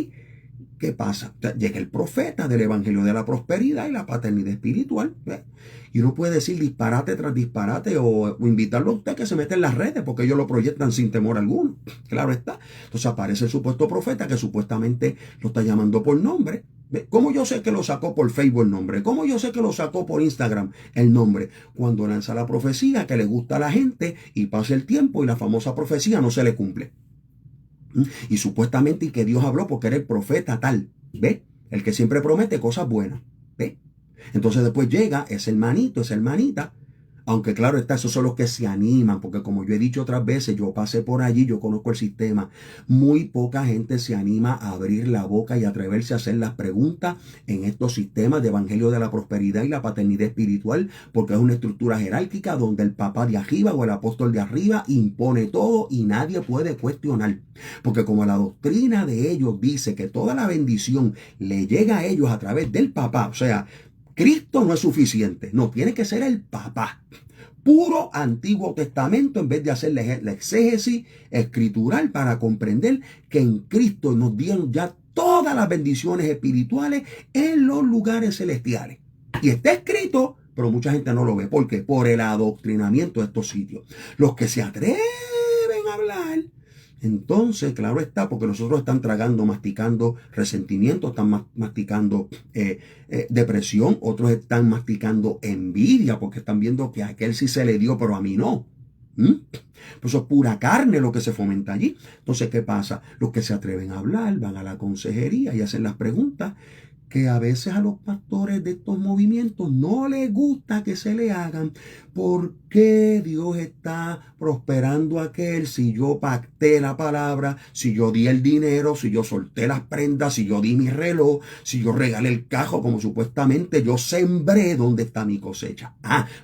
¿Qué pasa? Llega el profeta del Evangelio de la Prosperidad y la Paternidad Espiritual, ¿ves? Y uno puede decir disparate tras disparate o invitarlo a usted que se mete en las redes porque ellos lo proyectan sin temor alguno. Claro está. Entonces aparece el supuesto profeta que supuestamente lo está llamando por nombre. ¿Cómo yo sé que lo sacó por Facebook el nombre? ¿Cómo yo sé que lo sacó por Instagram el nombre? Cuando lanza la profecía que le gusta a la gente y pasa el tiempo y la famosa profecía no se le cumple. Y supuestamente que Dios habló porque era el profeta tal, ¿ve? El que siempre promete cosas buenas, ¿ve? Entonces después llega ese hermanito, esa hermanita, aunque claro está, esos son los que se animan, porque como yo he dicho otras veces, yo pasé por allí, yo conozco el sistema. Muy poca gente se anima a abrir la boca y atreverse a hacer las preguntas en estos sistemas de Evangelio de la Prosperidad y la Paternidad Espiritual, porque es una estructura jerárquica donde el papá de arriba o el apóstol de arriba impone todo y nadie puede cuestionar. Porque como la doctrina de ellos dice que toda la bendición le llega a ellos a través del papá, o sea, Cristo no es suficiente, no, tiene que ser el papá. Puro Antiguo Testamento en vez de hacer la exégesis escritural para comprender que en Cristo nos dieron ya todas las bendiciones espirituales en los lugares celestiales. Y está escrito, pero mucha gente no lo ve. ¿Por qué? Por el adoctrinamiento de estos sitios. Los que se atreven a hablar, entonces, claro está, porque nosotros están tragando, masticando resentimiento, están masticando depresión, otros están masticando envidia, porque están viendo que a aquel sí se le dio, pero a mí no. Pues eso es pura carne lo que se fomenta allí. Entonces, ¿qué pasa? Los que se atreven a hablar van a la consejería y hacen las preguntas que a veces a los pastores de estos movimientos no les gusta que se le hagan. ¿Por qué Dios está prosperando a aquel si yo pacté la palabra, si yo di el dinero, si yo solté las prendas, si yo di mi reloj, si yo regalé el cajo como supuestamente yo sembré donde está mi cosecha?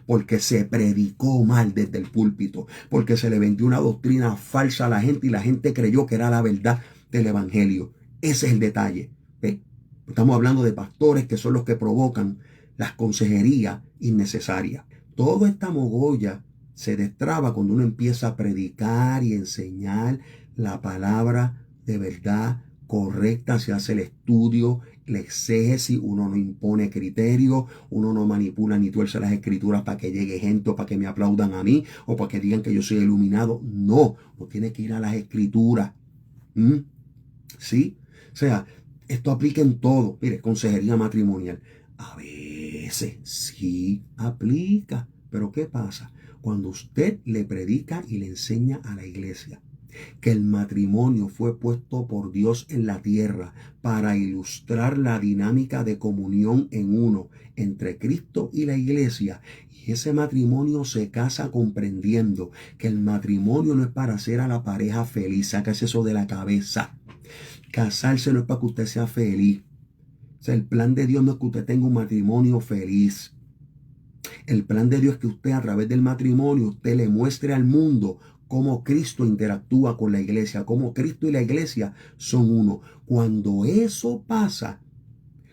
Porque se predicó mal desde el púlpito, porque se le vendió una doctrina falsa a la gente y la gente creyó que era la verdad del evangelio. Ese es el detalle. ¿Ve? Estamos hablando de pastores que son los que provocan las consejerías innecesarias. Toda esta mogolla se destraba cuando uno empieza a predicar y enseñar la palabra de verdad correcta. Se hace el estudio, la exégesis, uno no impone criterios, uno no manipula ni tuerce las escrituras para que llegue gente o para que me aplaudan a mí o para que digan que yo soy iluminado. No, uno tiene que ir a las escrituras. ¿Sí? O sea, esto aplica en todo. Mire, consejería matrimonial. A veces sí aplica. Pero ¿qué pasa? Cuando usted le predica y le enseña a la iglesia que el matrimonio fue puesto por Dios en la tierra para ilustrar la dinámica de comunión en uno entre Cristo y la iglesia, y ese matrimonio se casa comprendiendo que el matrimonio no es para hacer a la pareja feliz. Sácase eso de la cabeza. Casarse no es para que usted sea feliz. O sea, el plan de Dios no es que usted tenga un matrimonio feliz. El plan de Dios es que usted a través del matrimonio, usted le muestre al mundo cómo Cristo interactúa con la iglesia, cómo Cristo y la iglesia son uno. Cuando eso pasa,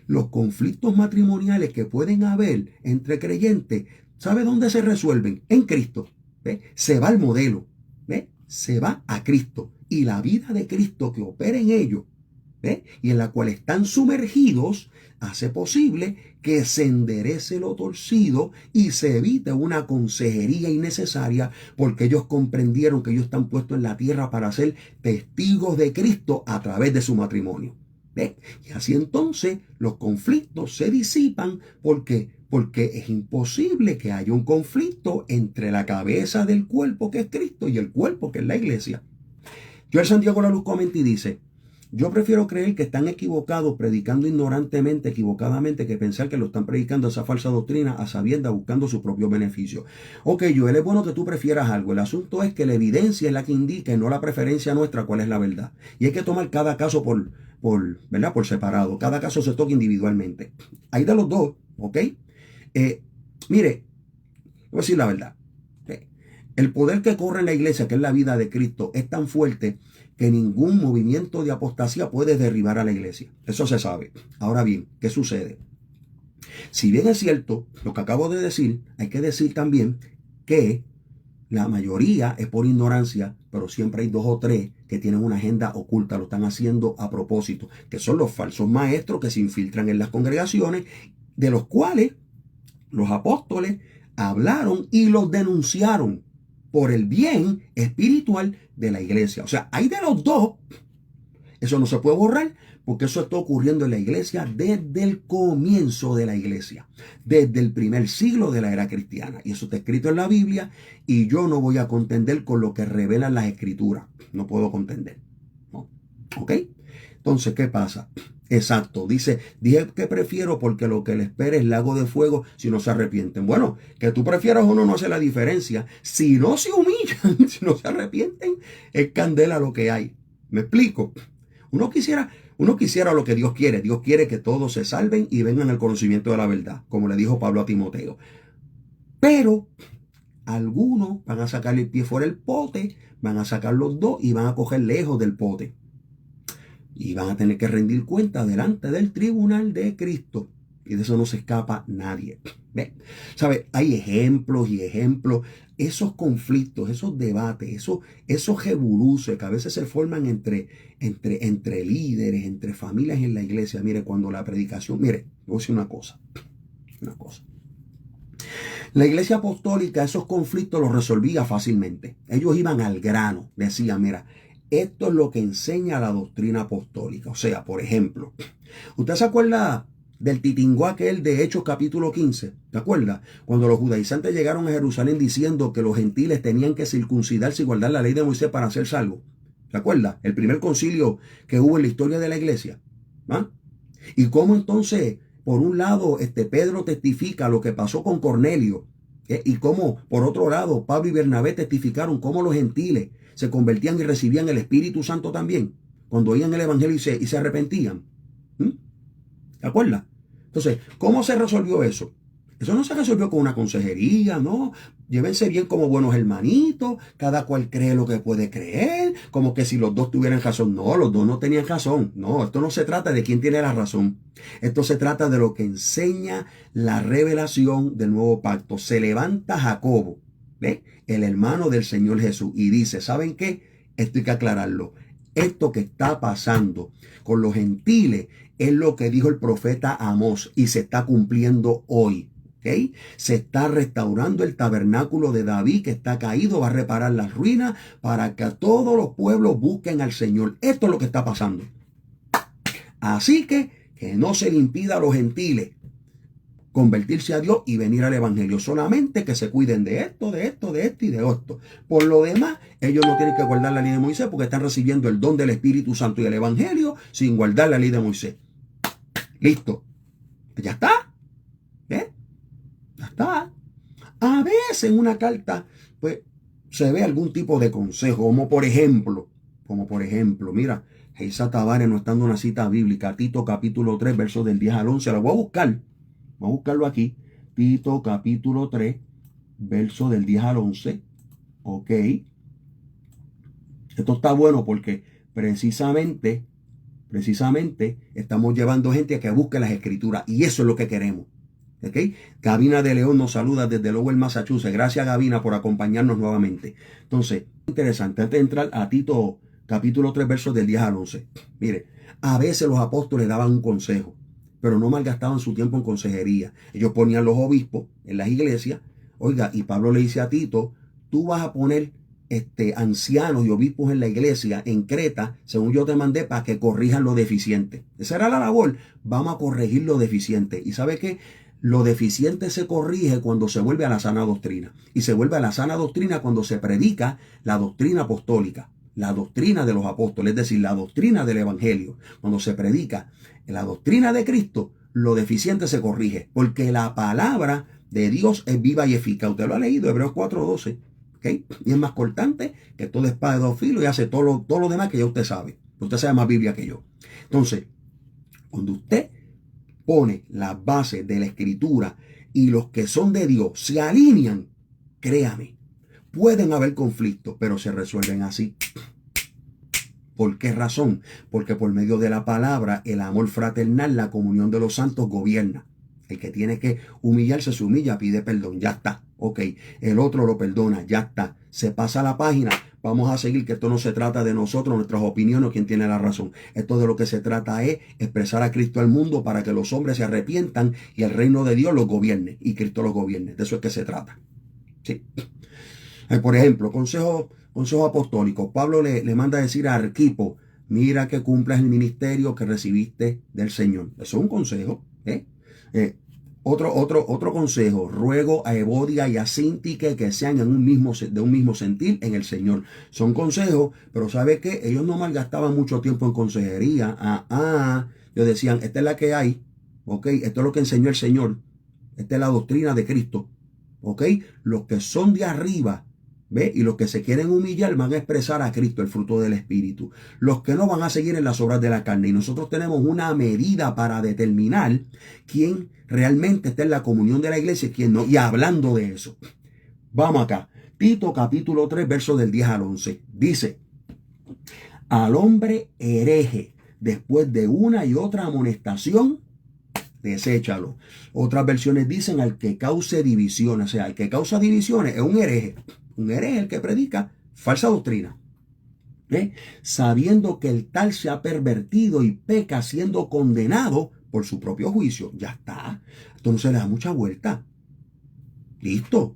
los conflictos matrimoniales que pueden haber entre creyentes, ¿sabe dónde se resuelven? En Cristo. ¿Ve? Se va al modelo, ¿ve? Se va a Cristo. Y la vida de Cristo que opera en ellos, ¿ve? Y en la cual están sumergidos, hace posible que se enderece lo torcido y se evite una consejería innecesaria, porque ellos comprendieron que ellos están puestos en la tierra para ser testigos de Cristo a través de su matrimonio. ¿Ve? Y así entonces los conflictos se disipan porque es imposible que haya un conflicto entre la cabeza del cuerpo que es Cristo y el cuerpo que es la iglesia. Joel Santiago La Luz comenta y dice: yo prefiero creer que están equivocados predicando ignorantemente, equivocadamente, que pensar que lo están predicando esa falsa doctrina a sabiendas buscando su propio beneficio. Ok, Joel, es bueno que tú prefieras algo. El asunto es que la evidencia es la que indica, y no la preferencia nuestra, cuál es la verdad. Y hay que tomar cada caso ¿verdad? Por separado. Cada caso se toca individualmente. Hay de los dos, ¿ok? Mire, voy a decir la verdad. El poder que corre en la iglesia, que es la vida de Cristo, es tan fuerte que ningún movimiento de apostasía puede derribar a la iglesia. Eso se sabe. Ahora bien, ¿qué sucede? Si bien es cierto lo que acabo de decir, hay que decir también que la mayoría es por ignorancia, pero siempre hay 2 o 3 que tienen una agenda oculta, lo están haciendo a propósito, que son los falsos maestros que se infiltran en las congregaciones, de los cuales los apóstoles hablaron y los denunciaron por el bien espiritual de la iglesia. O sea, hay de los dos. Eso no se puede borrar porque eso está ocurriendo en la iglesia desde el comienzo de la iglesia, desde el primer siglo de la era cristiana. Y eso está escrito en la Biblia y yo no voy a contender con lo que revelan las escrituras. No puedo contender. ¿No? ¿Ok? Entonces, ¿qué pasa? Exacto, dije que prefiero porque lo que le espera es lago de fuego si no se arrepienten. Bueno, que tú prefieras o no, no hace la diferencia. Si no se humillan, si no se arrepienten, es candela lo que hay. ¿Me explico? Uno quisiera lo que Dios quiere. Dios quiere que todos se salven y vengan al conocimiento de la verdad, como le dijo Pablo a Timoteo. Pero algunos van a sacarle el pie fuera del pote, van a sacar los dos y van a coger lejos del pote. Y van a tener que rendir cuenta delante del tribunal de Cristo. Y de eso no se escapa nadie. ¿Ve? ¿Sabe? Hay ejemplos y ejemplos. Esos conflictos, esos debates, esos revoluciones que a veces se forman entre líderes, entre familias en la iglesia. Mire, cuando la predicación... Mire, voy a decir una cosa. La iglesia apostólica esos conflictos los resolvía fácilmente. Ellos iban al grano. Decían, mira, esto es lo que enseña la doctrina apostólica. O sea, por ejemplo, ¿usted se acuerda del titingó aquel de Hechos capítulo 15? ¿Te acuerdas? Cuando los judaizantes llegaron a Jerusalén diciendo que los gentiles tenían que circuncidarse y guardar la ley de Moisés para ser salvos. ¿Te acuerdas? El primer concilio que hubo en la historia de la iglesia. ¿Ah? Y cómo entonces, por un lado, Pedro testifica lo que pasó con Cornelio. Y cómo, por otro lado, Pablo y Bernabé testificaron cómo los gentiles se convertían y recibían el Espíritu Santo también, cuando oían el Evangelio y se arrepentían. ¿Te acuerdas? Entonces, ¿cómo se resolvió eso? Eso no se resolvió con una consejería, ¿no? Llévense bien como buenos hermanitos, cada cual cree lo que puede creer, como que si los dos tuvieran razón. No, los dos no tenían razón. No, esto no se trata de quién tiene la razón. Esto se trata de lo que enseña la revelación del nuevo pacto. Se levanta Jacobo, ¿ve? El hermano del Señor Jesús, y dice, ¿saben qué? Esto hay que aclararlo. Esto que está pasando con los gentiles es lo que dijo el profeta Amós y se está cumpliendo hoy. ¿Okay? Se está restaurando el tabernáculo de David que está caído, va a reparar las ruinas para que todos los pueblos busquen al Señor. Esto es lo que está pasando. Así que no se le impida a los gentiles convertirse a Dios y venir al evangelio. Solamente que se cuiden de esto y de esto. Por lo demás, ellos no tienen que guardar la ley de Moisés porque están recibiendo el don del Espíritu Santo y el evangelio sin guardar la ley de Moisés. Listo. Ya está. ¿Eh? Ya está. A veces en una carta, pues, se ve algún tipo de consejo, como por ejemplo, mira, Geisa Tavares nos está dando una cita bíblica, Tito capítulo 3, versos del 10 al 11, lo voy a buscar. Vamos a buscarlo aquí. Tito capítulo 3, verso del 10 al 11. Ok. Esto está bueno porque precisamente estamos llevando gente a que busque las escrituras y eso es lo que queremos. ¿Okay? Gabina de León nos saluda desde Lowell, Massachusetts. Gracias, Gabina, por acompañarnos nuevamente. Entonces, interesante, antes de entrar a Tito capítulo 3, versos del 10 al 11. Mire, a veces los apóstoles daban un consejo, pero no malgastaban su tiempo en consejería. Ellos ponían los obispos en las iglesias. Oiga, y Pablo le dice a Tito, tú vas a poner ancianos y obispos en la iglesia en Creta, según yo te mandé, para que corrijan lo deficiente. Esa era la labor. Vamos a corregir lo deficiente. ¿Y sabe qué? Lo deficiente se corrige cuando se vuelve a la sana doctrina. Y se vuelve a la sana doctrina cuando se predica la doctrina apostólica, la doctrina de los apóstoles, es decir, la doctrina del evangelio. Cuando se predica la doctrina de Cristo, lo deficiente se corrige, porque la palabra de Dios es viva y eficaz. Usted lo ha leído, Hebreos 4:12. ¿Okay? Y es más cortante que toda espada de dos filos y hace todo lo demás que ya usted sabe. Usted sabe más Biblia que yo. Entonces, cuando usted pone las bases de la escritura y los que son de Dios se alinean, créame, pueden haber conflictos, pero se resuelven así. ¿Por qué razón? Porque por medio de la palabra, el amor fraternal, la comunión de los santos gobierna. El que tiene que humillarse se humilla, pide perdón, ya está. Ok, el otro lo perdona, ya está. Se pasa la página, vamos a seguir, que esto no se trata de nosotros, nuestras opiniones, quién tiene la razón. Esto de lo que se trata es expresar a Cristo al mundo para que los hombres se arrepientan y el reino de Dios los gobierne y Cristo los gobierne. De eso es que se trata. Sí. Por ejemplo, consejo apostólico. Pablo le manda a decir a Arquipo, mira que cumplas el ministerio que recibiste del Señor. Eso es un consejo. Otro consejo, ruego a Evodia y a Síntique que sean de un mismo sentir en el Señor. Son consejos, pero ¿sabe qué? Ellos no malgastaban mucho tiempo en consejería. Ellos decían, esta es la que hay, ¿ok? Esto es lo que enseñó el Señor. Esta es la doctrina de Cristo, ¿ok? Los que son de arriba, ¿ve? Y los que se quieren humillar van a expresar a Cristo, el fruto del Espíritu. Los que no van a seguir en las obras de la carne. Y nosotros tenemos una medida para determinar quién realmente está en la comunión de la iglesia y quién no. Y hablando de eso, vamos acá. Tito capítulo 3, versos del 10 al 11. Dice, al hombre hereje, después de una y otra amonestación, deséchalo. Otras versiones dicen al que cause divisiones. O sea, el que causa divisiones es un hereje. Un hereje es el que predica falsa doctrina. Sabiendo que el tal se ha pervertido y peca siendo condenado por su propio juicio. Ya está. Esto no se le da mucha vuelta. Listo.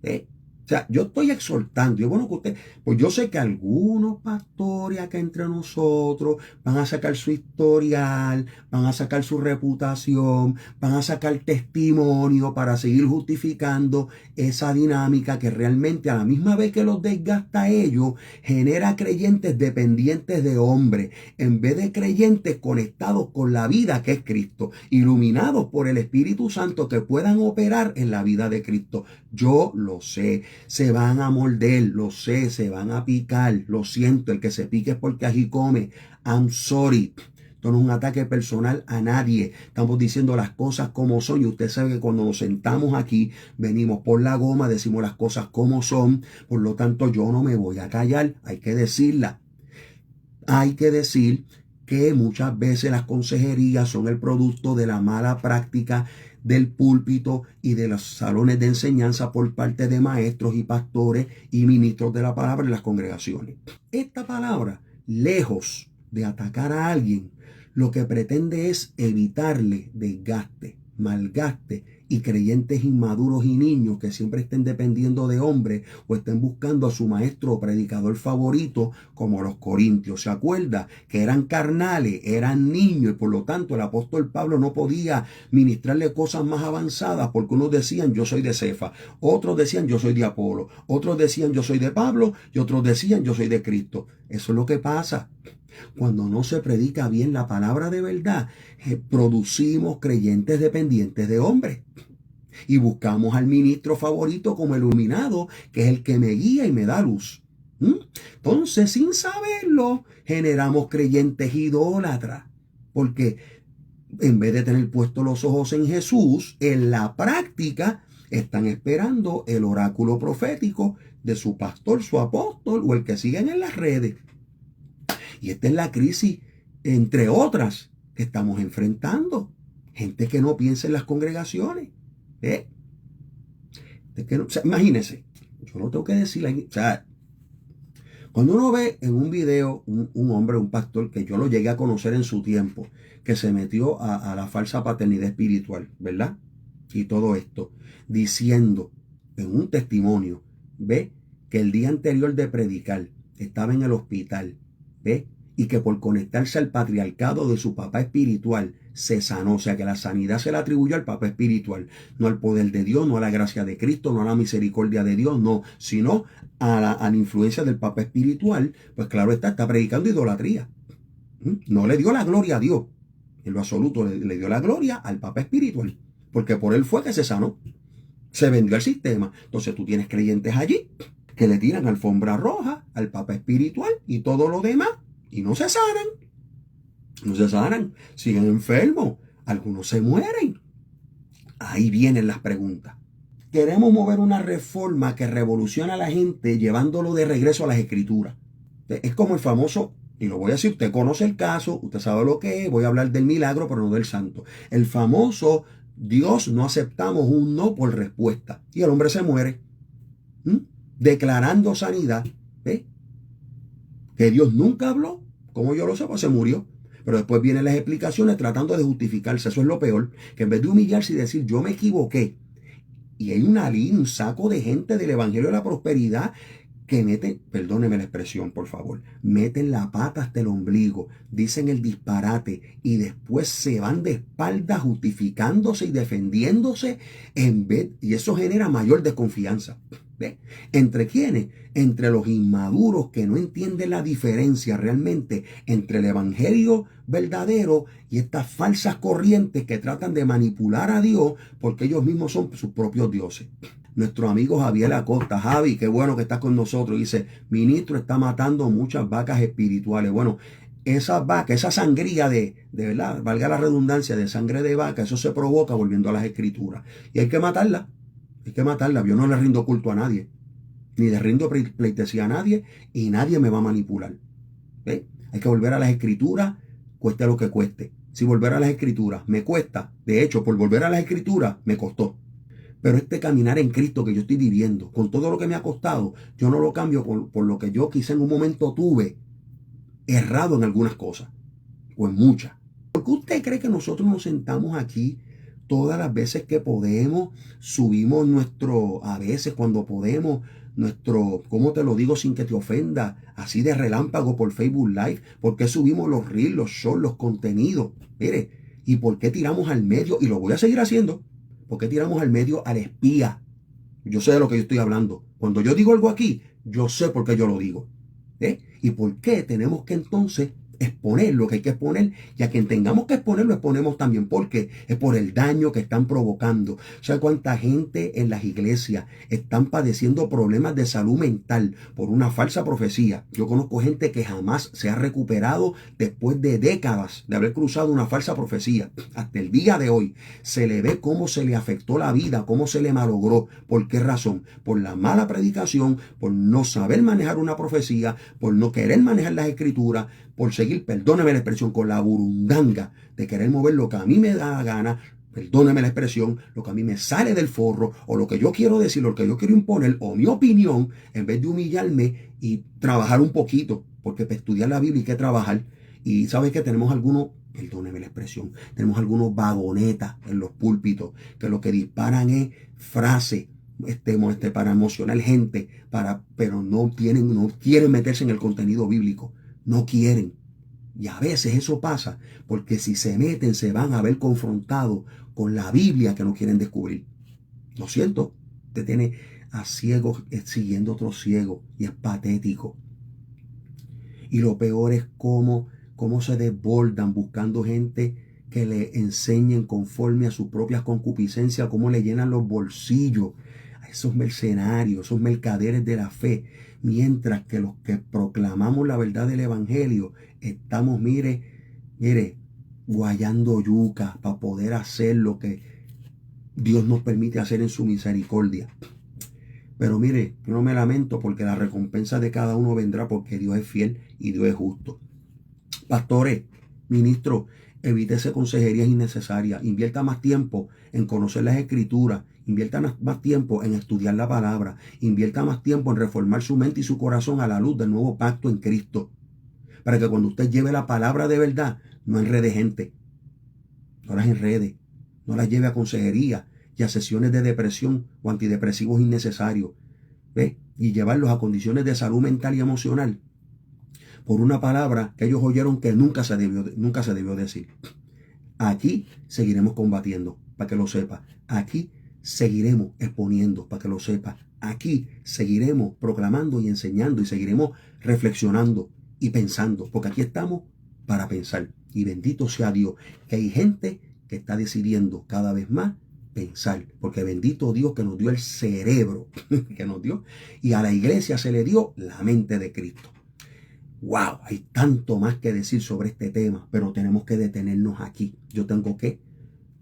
O sea, yo estoy exhortando, y bueno que usted, pues yo sé que algunos pastores acá entre nosotros van a sacar su historial, van a sacar su reputación, van a sacar testimonio para seguir justificando esa dinámica que realmente a la misma vez que los desgasta a ellos, genera creyentes dependientes de hombres, en vez de creyentes conectados con la vida que es Cristo, iluminados por el Espíritu Santo que puedan operar en la vida de Cristo. Yo lo sé. Se van a morder, lo sé, se van a picar, lo siento, el que se pique es porque allí come. I'm sorry. Esto no es un ataque personal a nadie. Estamos diciendo las cosas como son y usted sabe que cuando nos sentamos aquí, venimos por la goma, decimos las cosas como son. Por lo tanto, yo no me voy a callar, hay que decirla. Hay que decir que muchas veces las consejerías son el producto de la mala práctica del púlpito y de los salones de enseñanza por parte de maestros y pastores y ministros de la palabra en las congregaciones. Esta palabra, lejos de atacar a alguien, lo que pretende es evitarle desgaste, malgaste y creyentes inmaduros y niños que siempre estén dependiendo de hombres o estén buscando a su maestro o predicador favorito como los corintios. ¿Se acuerda? Que eran carnales, eran niños y por lo tanto el apóstol Pablo no podía ministrarle cosas más avanzadas porque unos decían yo soy de Cefa, otros decían yo soy de Apolo, otros decían yo soy de Pablo y otros decían yo soy de Cristo. Eso es lo que pasa. Cuando no se predica bien la palabra de verdad, producimos creyentes dependientes de hombres. Y buscamos al ministro favorito como iluminado, que es el que me guía y me da luz. Entonces, sin saberlo, generamos creyentes idólatras. Porque en vez de tener puestos los ojos en Jesús, en la práctica, Están esperando el oráculo profético de su pastor, su apóstol o el que siguen en las redes. Y esta es la crisis, entre otras, que estamos enfrentando. Gente que no piensa en las congregaciones. ¿Eh? O sea, imagínense, yo no tengo que decir, o sea, cuando uno ve en un video un hombre, un pastor, que yo lo llegué a conocer en su tiempo, que se metió a la falsa paternidad espiritual, ¿verdad? Y todo esto, diciendo en un testimonio, ve, que el día anterior de predicar estaba en el hospital, ve, y que por conectarse al patriarcado de su papá espiritual se sanó. O sea, que la sanidad se la atribuyó al papá espiritual, no al poder de Dios, no a la gracia de Cristo, no a la misericordia de Dios, no, sino a la influencia del papá espiritual. Pues claro está predicando idolatría. No le dio la gloria a Dios, en lo absoluto le dio la gloria al papá espiritual, porque por él fue que se sanó. Se vendió el sistema. Entonces tú tienes creyentes allí que le tiran alfombra roja al papá espiritual y todo lo demás, y no se sanan. No se sanan, siguen enfermos, algunos se mueren. Ahí vienen las preguntas. Queremos mover una reforma que revoluciona a la gente llevándolo de regreso a las escrituras. Es como el famoso, y lo voy a decir, usted conoce el caso, usted sabe lo que es, voy a hablar del milagro, pero no del santo. El famoso, Dios, no aceptamos un no por respuesta. Y el hombre se muere, declarando sanidad. ¿Ve? Que Dios nunca habló, como yo lo sé, pues se murió. Pero después vienen las explicaciones tratando de justificarse. Eso es lo peor, que en vez de humillarse y decir yo me equivoqué, y hay un saco de gente del Evangelio de la Prosperidad que meten, perdóneme la expresión por favor, meten la pata hasta el ombligo, dicen el disparate y después se van de espalda justificándose y defendiéndose y eso genera mayor desconfianza. ¿Ve? ¿Entre quiénes? Entre los inmaduros que no entienden la diferencia realmente entre el evangelio verdadero y estas falsas corrientes que tratan de manipular a Dios porque ellos mismos son sus propios dioses. Nuestro amigo Javier Acosta, Javi, qué bueno que estás con nosotros, dice, ministro está matando muchas vacas espirituales. Bueno, esa vaca, esa sangría de verdad, valga la redundancia, de sangre de vaca, eso se provoca volviendo a las escrituras. Y hay que matarla. Hay que matarla. Yo no le rindo culto a nadie, ni le rindo pleitesía a nadie, y nadie me va a manipular. ¿Ve? Hay que volver a las escrituras, cueste lo que cueste. Si volver a las escrituras me cuesta, de hecho, por volver a las escrituras me costó. Pero este caminar en Cristo que yo estoy viviendo, con todo lo que me ha costado, yo no lo cambio por lo que yo quizá en un momento tuve errado en algunas cosas, o en muchas. ¿Por qué usted cree que nosotros nos sentamos aquí todas las veces que podemos, subimos a veces cuando podemos, ¿cómo te lo digo sin que te ofenda? Así de relámpago por Facebook Live. ¿Por qué subimos los reels, los shorts, los contenidos? Mire, ¿y por qué tiramos al medio? Y lo voy a seguir haciendo. ¿Por qué tiramos al medio al espía? Yo sé de lo que yo estoy hablando. Cuando yo digo algo aquí, yo sé por qué yo lo digo. ¿Y por qué tenemos que entonces exponer lo que hay que exponer? Y a quien tengamos que exponer, lo exponemos también, porque es por el daño que están provocando. ¿Sabe cuánta gente en las iglesias están padeciendo problemas de salud mental por una falsa profecía? Yo conozco gente que jamás se ha recuperado después de décadas de haber cruzado una falsa profecía. Hasta el día de hoy se le ve cómo se le afectó la vida, cómo se le malogró. ¿Por qué razón? Por la mala predicación, por no saber manejar una profecía, por no querer manejar las escrituras, por seguir, perdóneme la expresión, con la burundanga de querer mover lo que a mí me da la gana, perdóneme la expresión, lo que a mí me sale del forro, o lo que yo quiero decir, lo que yo quiero imponer, o mi opinión, en vez de humillarme y trabajar un poquito, porque para estudiar la Biblia hay que trabajar. Y sabes que tenemos algunos, perdóneme la expresión, tenemos algunos vagonetas en los púlpitos que lo que disparan es frases para emocionar gente, pero no quieren meterse en el contenido bíblico. No quieren. Y a veces eso pasa porque si se meten se van a ver confrontados con la Biblia que no quieren descubrir. ¿No es cierto? Te tiene a ciegos siguiendo otros ciegos y es patético. Y lo peor es cómo se desbordan buscando gente que le enseñen conforme a sus propias concupiscencias, cómo le llenan los bolsillos a esos mercenarios, esos mercaderes de la fe. Mientras que los que proclamamos la verdad del evangelio estamos, mire, guayando yuca para poder hacer lo que Dios nos permite hacer en su misericordia. Pero mire, yo no me lamento porque la recompensa de cada uno vendrá porque Dios es fiel y Dios es justo. Pastores, ministros, evítese consejerías innecesarias. Invierta más tiempo en conocer las escrituras. Invierta más tiempo en estudiar la palabra. Invierta más tiempo en reformar su mente y su corazón a la luz del nuevo pacto en Cristo. Para que cuando usted lleve la palabra de verdad, no enrede gente. No las enrede. No las lleve a consejería y a sesiones de depresión o antidepresivos innecesarios. ¿Ve? Y llevarlos a condiciones de salud mental y emocional por una palabra que ellos oyeron que nunca se debió decir. Aquí seguiremos combatiendo, para que lo sepa. Aquí seguiremos exponiendo, para que lo sepa. Aquí seguiremos proclamando y enseñando y seguiremos reflexionando y pensando, porque aquí estamos para pensar. Y bendito sea Dios, que hay gente que está decidiendo cada vez más pensar, porque bendito Dios que nos dio el cerebro que nos dio, y a la iglesia se le dio la mente de Cristo. Wow, hay tanto más que decir sobre este tema, pero tenemos que detenernos aquí. Yo tengo que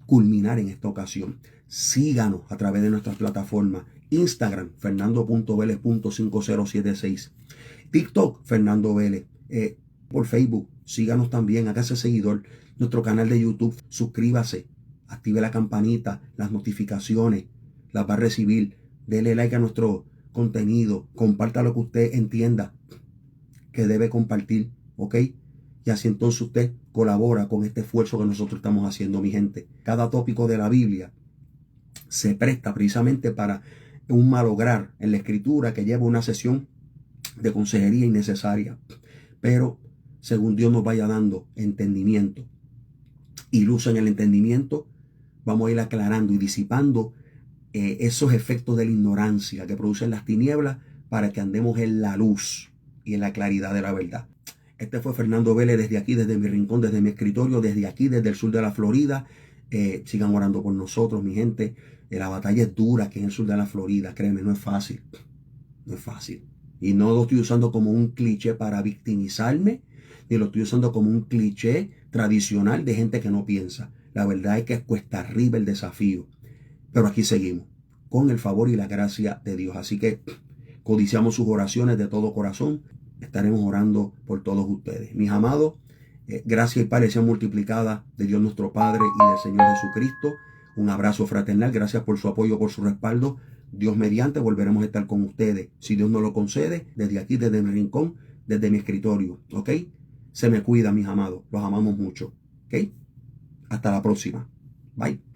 culminar en esta ocasión. Síganos a través de nuestras plataformas. Instagram, fernando.velez.5076. TikTok, Fernando Vélez. Por Facebook, síganos también, hágase seguidor. Nuestro canal de YouTube, suscríbase, active la campanita, las notificaciones, las va a recibir. Dele like a nuestro contenido, comparta lo que usted entienda que debe compartir, ¿ok? Y así entonces usted colabora con este esfuerzo que nosotros estamos haciendo, mi gente. Cada tópico de la Biblia se presta precisamente para un malograr en la escritura que lleva una sesión de consejería innecesaria. Pero según Dios nos vaya dando entendimiento y luz en el entendimiento, vamos a ir aclarando y disipando esos efectos de la ignorancia que producen las tinieblas para que andemos en la luz y en la claridad de la verdad. Este fue Fernando Vélez desde aquí, desde mi rincón, desde mi escritorio, desde aquí, desde el sur de la Florida. Sigan orando por nosotros, mi gente. La batalla es dura aquí en el sur de la Florida, créeme, no es fácil. No es fácil. Y no lo estoy usando como un cliché para victimizarme, ni lo estoy usando como un cliché tradicional de gente que no piensa. La verdad es que es cuesta arriba el desafío. Pero aquí seguimos, con el favor y la gracia de Dios. Así que codiciamos sus oraciones de todo corazón. Estaremos orando por todos ustedes. Mis amados, gracia y paz sean multiplicadas de Dios nuestro Padre y del Señor Jesucristo. Un abrazo fraternal. Gracias por su apoyo, por su respaldo. Dios mediante volveremos a estar con ustedes. Si Dios nos lo concede, desde aquí, desde mi rincón, desde mi escritorio. ¿Ok? Se me cuida, mis amados. Los amamos mucho. ¿Ok? Hasta la próxima. Bye.